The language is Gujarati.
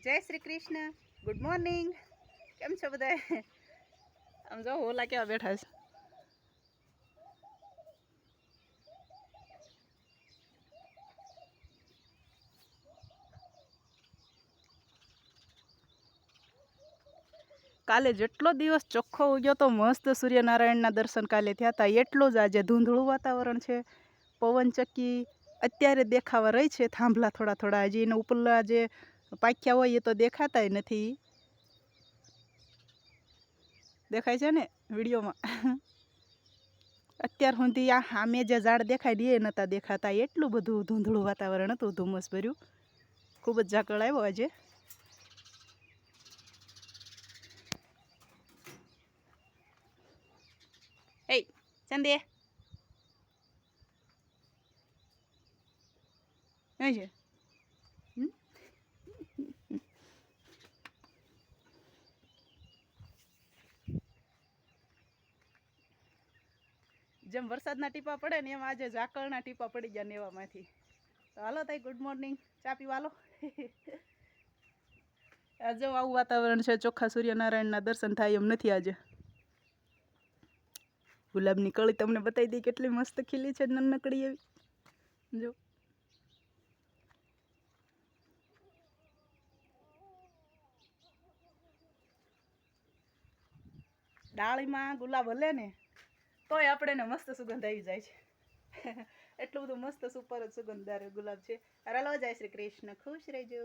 જય શ્રી કૃષ્ણ, ગુડ મોર્નિંગ. કેમ છો બધા? આમ જો ઓલા કેવા બેઠા છે. કાલે જેટલો દિવસ ચોખ્ખો ઉગ્યો તો મસ્ત સૂર્યનારાયણના દર્શન કાલે થયા હતા, એટલું જ આજે ધૂંધળું વાતાવરણ છે. પવન ચક્કી અત્યારે દેખાવા રહી છે, થાંભલા થોડા થોડા. હજી એને ઉપરલા જે પાખ્યા હોય એ તો દેખાતાય નથી. દેખાય છે ને વિડીયોમાં? અત્યાર સુધી આ સામે જે ઝાડ દેખાય એ નહોતા દેખાતા, એટલું બધું ધૂંધળું વાતાવરણ હતું, ધુમ્મસ ભર્યું. ખૂબ જ ઝાકળ આવ્યો આજે. એ ચંદે શું છે? જેમ વરસાદના ટીપા પડે ને એમ આજે ઝાકળના ટીપા પડી ગયા નેવામાંથી. તો હાલો તાઈ, ગુડ મોર્નિંગ, ચા પીવા હાલો. આજે આવું વાતાવરણ છે, ચોખ્ખા સૂર્યનારાયણના દર્શન થાય એમ નથી આજે. ગુલાબની કળી તમને બતાવી દઈ કેટલી મસ્ત ખીલી છે, નાનકડી એવી. જો ડાળીમાં ગુલાબ હલે ને તોય આપણે ને મસ્ત સુગંધ આવી જાય છે. એટલું બધું મસ્ત સુપર જ સુગંધદાર ગુલાબ છે. હાલો જય શ્રી કૃષ્ણ, ખુશ રહેજો.